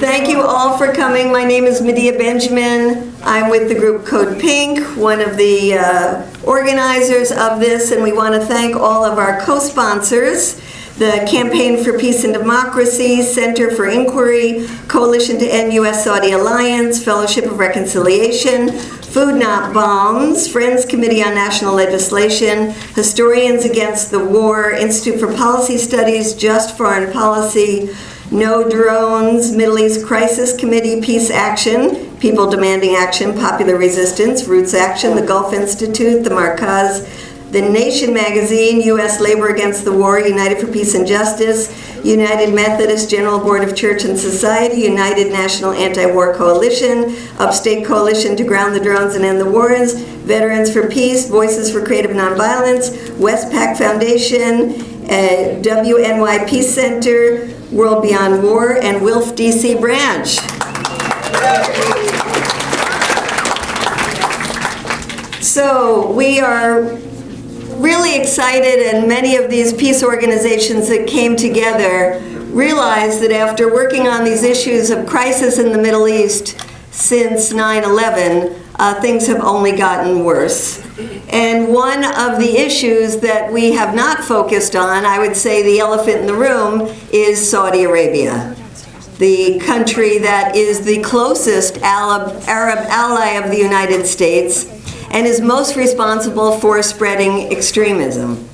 Thank you all for coming. My name is Medea Benjamin. I'm with the group CODEPINK, one of the organizers of this, and we want to thank all of our co-sponsors: the Campaign for Peace and Democracy, Center for Inquiry, Coalition to End U.S.-Saudi Alliance, Fellowship of Reconciliation, Food Not Bombs, Friends Committee on National Legislation, Historians Against the War, Institute for Policy Studies, Just Foreign Policy, No Drones, Middle East Crisis Committee, Peace Action, People Demanding Action, Popular Resistance, Roots Action, the Gulf Institute, the Markaz, The Nation Magazine, U.S. Labor Against the War, United for Peace and Justice, United Methodist General Board of Church and Society, United National Anti-War Coalition, Upstate Coalition to Ground the Drones and End the Wars, Veterans for Peace, Voices for Creative Nonviolence, Westpac Foundation, WNY Peace Center, World Beyond War, and WILF DC branch. So we are really excited, and many of these peace organizations that came together realized that after working on these issues of crisis in the Middle East since 9/11, things have only gotten worse. And one of the issues that we have not focused on, I would say the elephant in the room, is Saudi Arabia, the country that is the closest Arab ally of the United States and is most responsible for spreading extremism.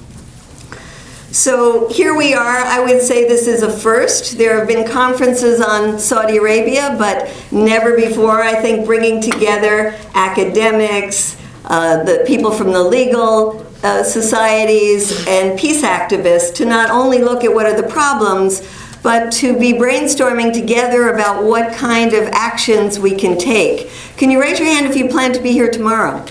So here we are. I would say this is a first. There have been conferences on Saudi Arabia, but never before, I think, bringing together academics, the people from the legal societies, and peace activists to not only look at what are the problems, but to be brainstorming together about what kind of actions we can take. Can you raise your hand if you plan to be here tomorrow?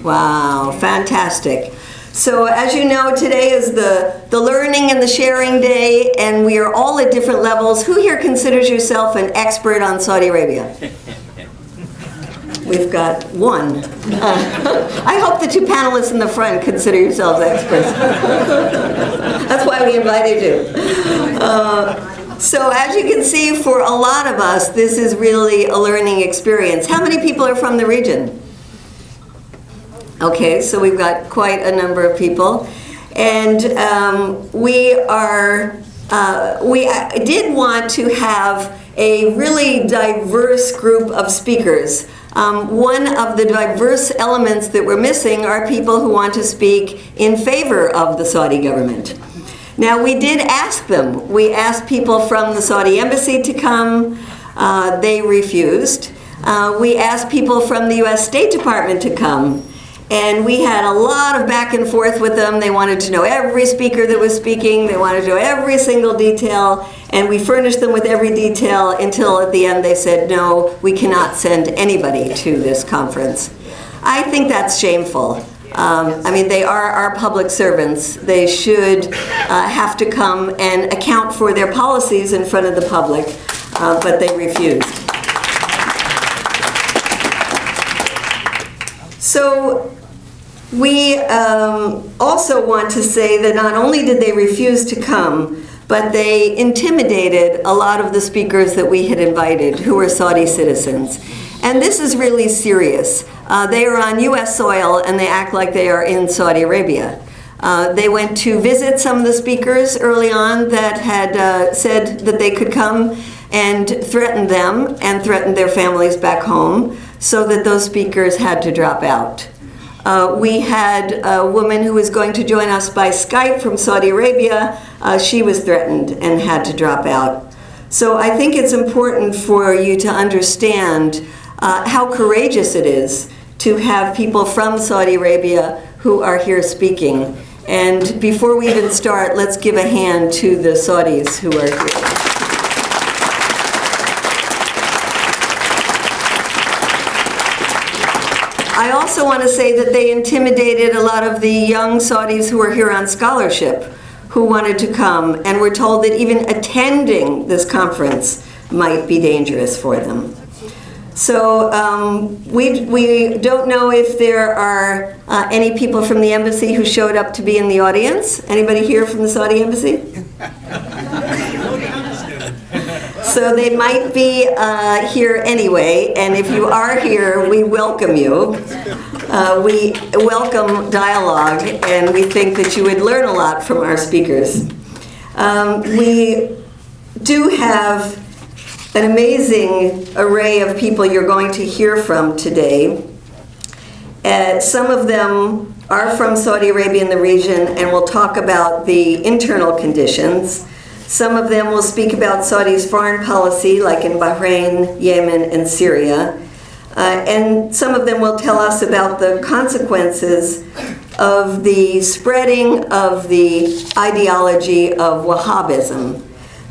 Wow, fantastic. So as you know, today is the learning and the sharing day, and we are all at different levels. Who here considers yourself an expert on Saudi Arabia? We've got one. I hope the two panelists in the front consider yourselves experts. That's why we invited you. So as you can see, for a lot of us, this is really a learning experience. How many people are from the region? Okay, so we've got quite a number of people. And we did want to have a really diverse group of speakers. One of the diverse elements that we're missing are people who want to speak in favor of the Saudi government. Now, we did ask them. We asked people from the Saudi embassy to come. They refused. We asked people from the U.S. State Department to come. And we had a lot of back and forth with them. They wanted to know every speaker that was speaking. They wanted to know every single detail. And we furnished them with every detail until at the end they said, no, we cannot send anybody to this conference. I think that's shameful. I mean, they are our public servants. They should have to come and account for their policies in front of the public, but they refused. So we also want to say that not only did they refuse to come, but they intimidated a lot of the speakers that we had invited who were Saudi citizens. And this is really serious. They are on U.S. soil and they act like they are in Saudi Arabia. They went to visit some of the speakers early on that had said that they could come and threatened them and threatened their families back home, so that those speakers had to drop out. We had a woman who was going to join us by Skype from Saudi Arabia. She was threatened and had to drop out. So I think it's important for you to understand how courageous it is to have people from Saudi Arabia who are here speaking. And before we even start, let's give a hand to the Saudis who are here. I also want to say that they intimidated a lot of the young Saudis who are here on scholarship who wanted to come, and were told that even attending this conference might be dangerous for them. So we don't know if there are any people from the embassy who showed up to be in the audience. Anybody here from the Saudi embassy? So they might be here anyway, and if you are here, we welcome you. We welcome dialogue, and we think that you would learn a lot from our speakers. We do have an amazing array of people you're going to hear from today. Some of them are from Saudi Arabia and the region and will talk about the internal conditions. Some of them will speak about Saudi's foreign policy, like in Bahrain, Yemen, and Syria. And some of them will tell us about the consequences of the spreading of the ideology of Wahhabism.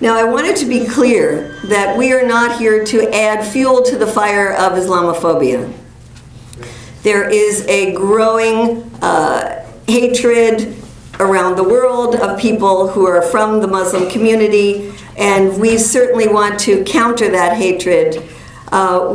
Now, I wanted to be clear that we are not here to add fuel to the fire of Islamophobia. There is a growing hatred around the world of people who are from the Muslim community, and we certainly want to counter that hatred.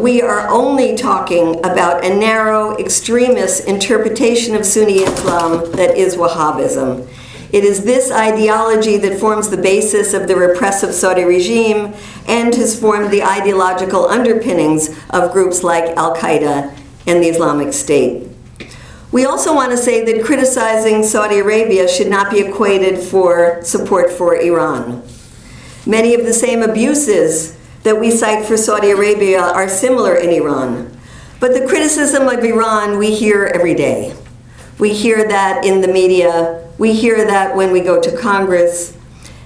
We are only talking about a narrow, extremist interpretation of Sunni Islam that is Wahhabism. It is this ideology that forms the basis of the repressive Saudi regime and has formed the ideological underpinnings of groups like Al-Qaeda and the Islamic State. We also want to say that criticizing Saudi Arabia should not be equated for support for Iran. Many of the same abuses that we cite for Saudi Arabia are similar in Iran. But the criticism of Iran we hear every day. We hear that in the media, we hear that when we go to Congress,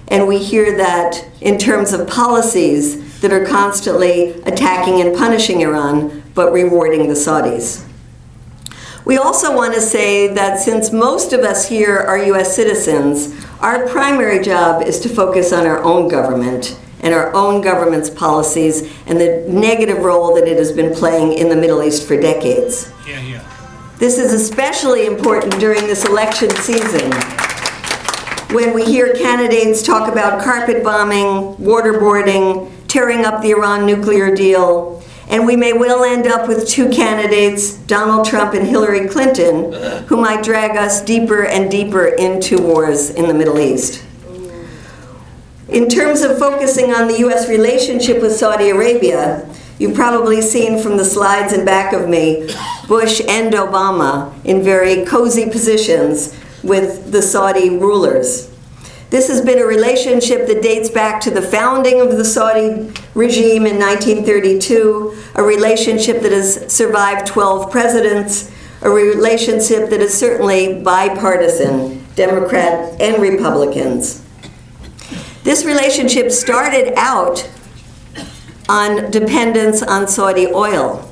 and we hear that in terms of policies that are constantly attacking and punishing Iran, but rewarding the Saudis. We also want to say that since most of us here are US citizens, our primary job is to focus on our own government and our own government's policies and the negative role that it has been playing in the Middle East for decades. This is especially important during this election season, when we hear candidates talk about carpet bombing, waterboarding, tearing up the Iran nuclear deal, and we may well end up with two candidates, Donald Trump and Hillary Clinton, who might drag us deeper and deeper into wars in the Middle East. In terms of focusing on the US relationship with Saudi Arabia, you've probably seen from the slides in back of me, Bush and Obama in very cozy positions with the Saudi rulers. This has been a relationship that dates back to the founding of the Saudi regime in 1932, a relationship that has survived 12 presidents, a relationship that is certainly bipartisan, Democrats and Republicans. This relationship started out on dependence on Saudi oil,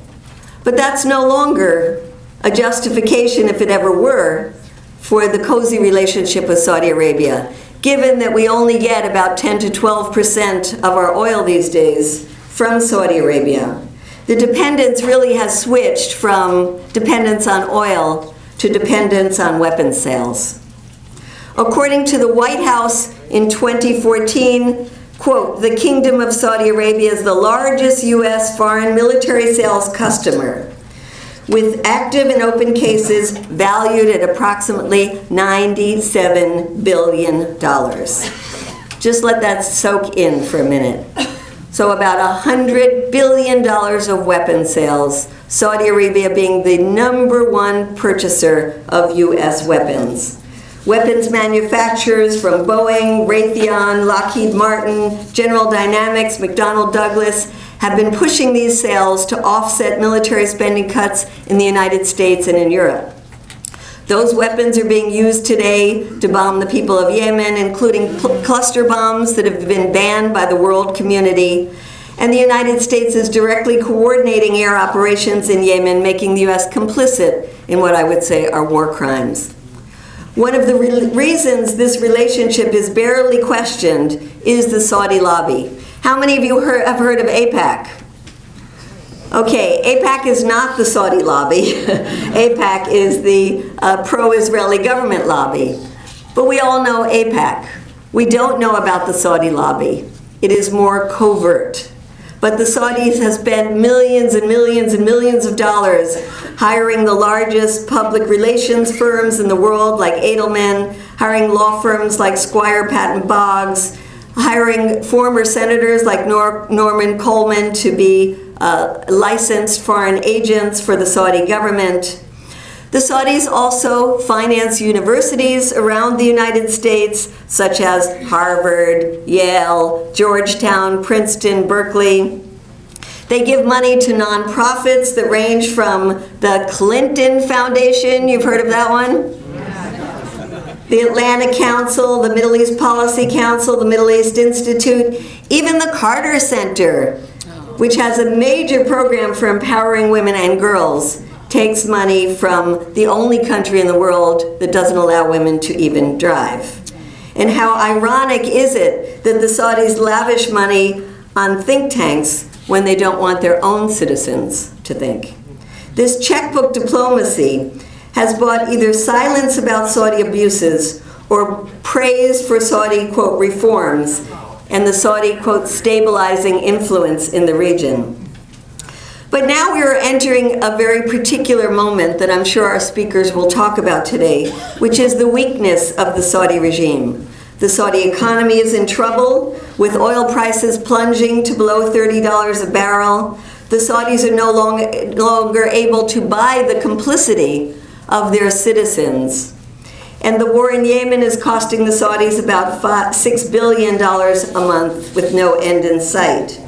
but that's no longer a justification, if it ever were, for the cozy relationship with Saudi Arabia, given that we only get about 10 to 12% of our oil these days from Saudi Arabia. The dependence really has switched from dependence on oil to dependence on weapons sales. According to the White House in 2014, quote, "The Kingdom of Saudi Arabia is the largest US foreign military sales customer, with active and open cases valued at approximately $97 billion. Just let that soak in for a minute. So about $100 billion of weapon sales, Saudi Arabia being the #1 purchaser of US weapons. Weapons manufacturers from Boeing, Raytheon, Lockheed Martin, General Dynamics, McDonnell Douglas have been pushing these sales to offset military spending cuts in the United States and in Europe. Those weapons are being used today to bomb the people of Yemen, including cluster bombs that have been banned by the world community. And the United States is directly coordinating air operations in Yemen, making the US complicit in what I would say are war crimes. One of the reasons this relationship is barely questioned is the Saudi lobby. How many of you have heard of AIPAC? Okay, AIPAC is not the Saudi lobby. AIPAC is the pro-Israeli government lobby. But we all know AIPAC. We don't know about the Saudi lobby. It is more covert. But the Saudis have spent millions and millions and millions of dollars hiring the largest public relations firms in the world, like Edelman, hiring law firms like Squire Patton Boggs, hiring former senators like Norman Coleman to be licensed foreign agents for the Saudi government. The Saudis also finance universities around the United States, such as Harvard, Yale, Georgetown, Princeton, Berkeley. They give money to nonprofits that range from the Clinton Foundation, you've heard of that one? The Atlantic Council, the Middle East Policy Council, the Middle East Institute, even the Carter Center, which has a major program for empowering women and girls, takes money from the only country in the world that doesn't allow women to even drive. And how ironic is it that the Saudis lavish money on think tanks when they don't want their own citizens to think? This checkbook diplomacy has brought either silence about Saudi abuses or praise for Saudi, quote, reforms and the Saudi, quote, stabilizing influence in the region. But now we are entering a very particular moment that I'm sure our speakers will talk about today, which is the weakness of the Saudi regime. The Saudi economy is in trouble, with oil prices plunging to below $30 a barrel. The Saudis are no longer able to buy the complicity of their citizens. And the war in Yemen is costing the Saudis about $6 billion a month with no end in sight.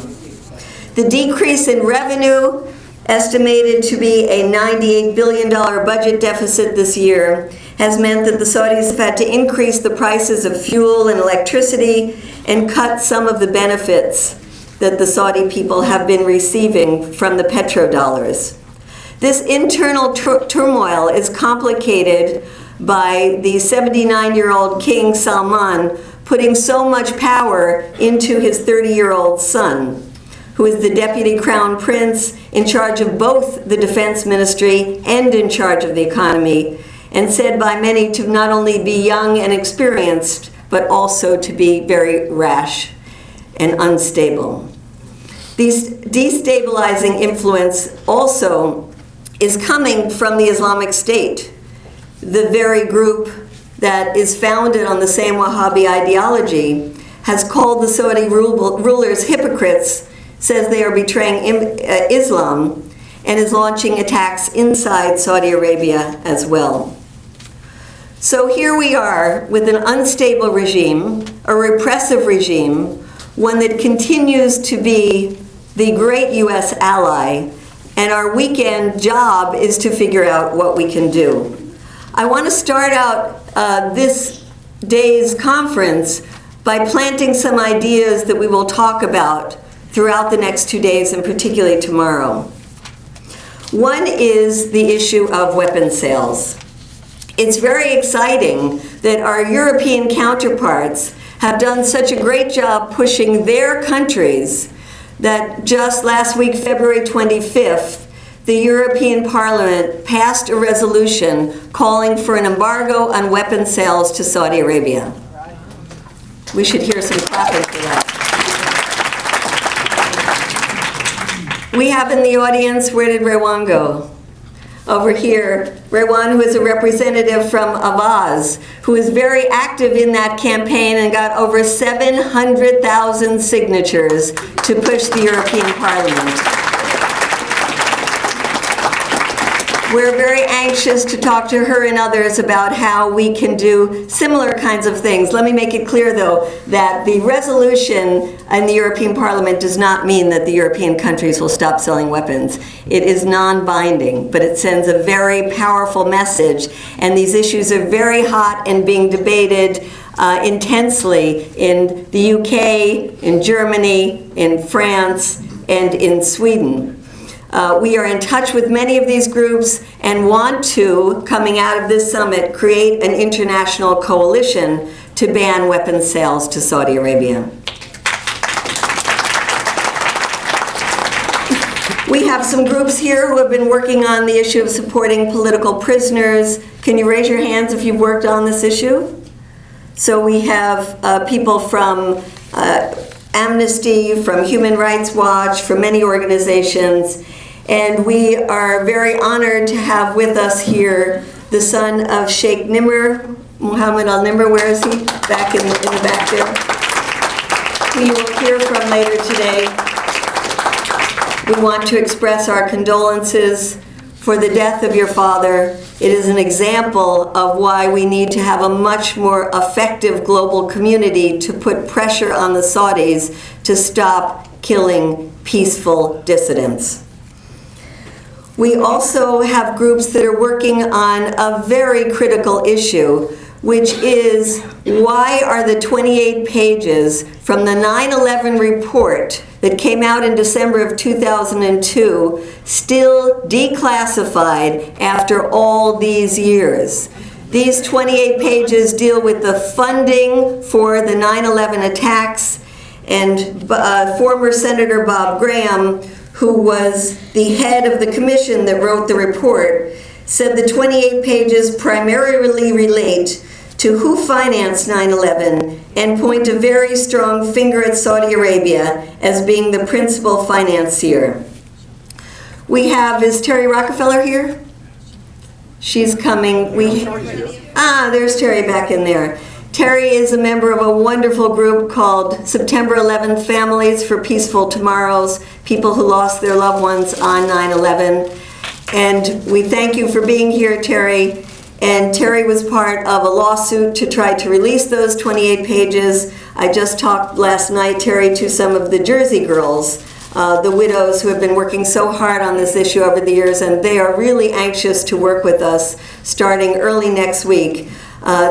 The decrease in revenue, estimated to be a $98 billion budget deficit this year, has meant that the Saudis have had to increase the prices of fuel and electricity and cut some of the benefits that the Saudi people have been receiving from the petrodollars. This internal turmoil is complicated by the 79-year-old King Salman putting so much power into his 30-year-old son, who is the deputy crown prince in charge of both the defense ministry and in charge of the economy, and said by many to not only be young and experienced, but also to be very rash and unstable. This destabilizing influence also is coming from the Islamic State, the very group that is founded on the same Wahhabi ideology, has called the Saudi rulers hypocrites, says they are betraying Islam, and is launching attacks inside Saudi Arabia as well. So here we are with an unstable regime, a repressive regime, one that continues to be the great US ally, and our weekend job is to figure out what we can do. I want to start out this day's conference by planting some ideas that we will talk about throughout the next 2 days, and particularly tomorrow. One is the issue of weapons sales. It's very exciting that our European counterparts have done such a great job pushing their countries that just last week, February 25th, the European Parliament passed a resolution calling for an embargo on weapons sales to Saudi Arabia. We should hear some clapping for that. We have in the audience, where did Rewan go? Over here, Rewan, who is a representative from Avaz, who is very active in that campaign and got over 700,000 signatures to push the European Parliament. We're very anxious to talk to her and others about how we can do similar kinds of things. Let me make it clear, though, that the resolution in the European Parliament does not mean that the European countries will stop selling weapons. It is non-binding, but it sends a very powerful message, and these issues are very hot and being debated intensely in the UK, in Germany, in France, and in Sweden. We are in touch with many of these groups and want to, coming out of this summit, create an international coalition to ban weapons sales to Saudi Arabia. We have some groups here who have been working on the issue of supporting political prisoners. Can you raise your hands if you've worked on this issue? So we have people from Amnesty, from Human Rights Watch, from many organizations. And we are very honored to have with us here the son of Sheikh Nimr, Muhammad al-Nimr. Where is he? Back in the back there. Who you will hear from later today. We want to express our condolences for the death of your father. It is an example of why we need to have a much more effective global community to put pressure on the Saudis to stop killing peaceful dissidents. We also have groups that are working on a very critical issue, which is why are the 28 pages from the 9/11 report that came out in December of 2002 still declassified after all these years? These 28 pages deal with the funding for the 9/11 attacks, and former Senator Bob Graham, who was the head of the commission that wrote the report, said the 28 pages primarily relate to who financed 9/11 and point a very strong finger at Saudi Arabia as being the principal financier. We have, is Terry Rockefeller here? She's coming. There's Terry back in there. Terry is a member of a wonderful group called September 11th Families for Peaceful Tomorrows, people who lost their loved ones on 9/11. And we thank you for being here, Terry. And Terry was part of a lawsuit to try to release those 28 pages. I just talked last night, Terry, to some of the Jersey girls, the widows who have been working so hard on this issue over the years, and they are really anxious to work with us starting early next week.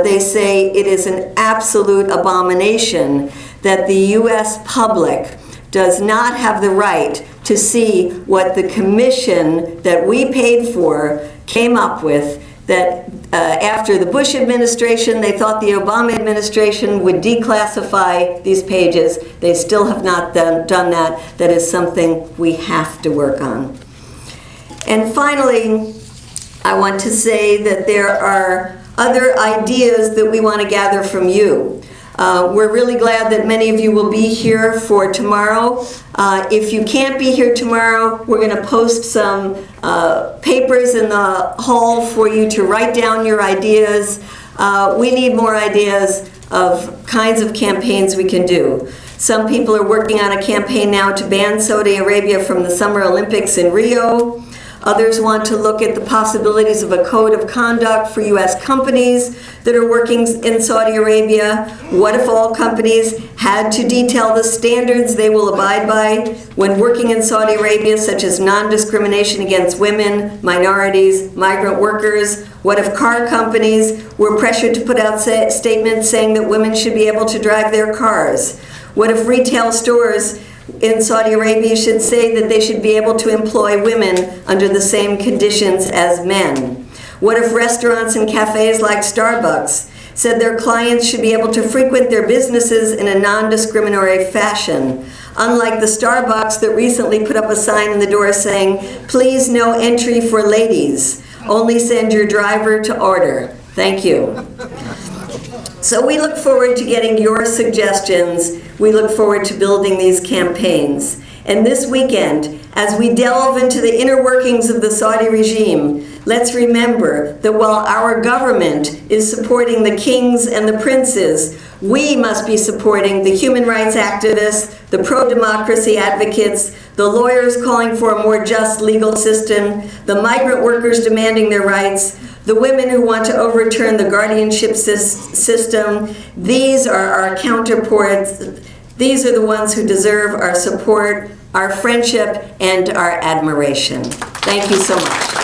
They say it is an absolute abomination that the U.S. public does not have the right to see what the commission that we paid for came up with, that after the Bush administration, they thought the Obama administration would declassify these pages. They still have not done that. That is something we have to work on. And finally, I want to say that there are other ideas that we want to gather from you. We're really glad that many of you will be here for tomorrow. If you can't be here tomorrow, we're going to post some papers in the hall for you to write down your ideas. We need more ideas of kinds of campaigns we can do. Some people are working on a campaign now to ban Saudi Arabia from the Summer Olympics in Rio. Others want to look at the possibilities of a code of conduct for U.S. companies that are working in Saudi Arabia. What if all companies had to detail the standards they will abide by when working in Saudi Arabia, such as non-discrimination against women, minorities, migrant workers? What if car companies were pressured to put out statements saying that women should be able to drive their cars? What if retail stores in Saudi Arabia should say that they should be able to employ women under the same conditions as men? What if restaurants and cafes like Starbucks said their clients should be able to frequent their businesses in a non-discriminatory fashion, unlike the Starbucks that recently put up a sign in the door saying, "Please no entry for ladies, only send your driver to order. Thank you." So we look forward to getting your suggestions. We look forward to building these campaigns. And this weekend, as we delve into the inner workings of the Saudi regime, let's remember that while our government is supporting the kings and the princes, we must be supporting the human rights activists, the pro-democracy advocates, the lawyers calling for a more just legal system, the migrant workers demanding their rights, the women who want to overturn the guardianship system. These are our counterparts. These are the ones who deserve our support, our friendship, and our admiration. Thank you so much.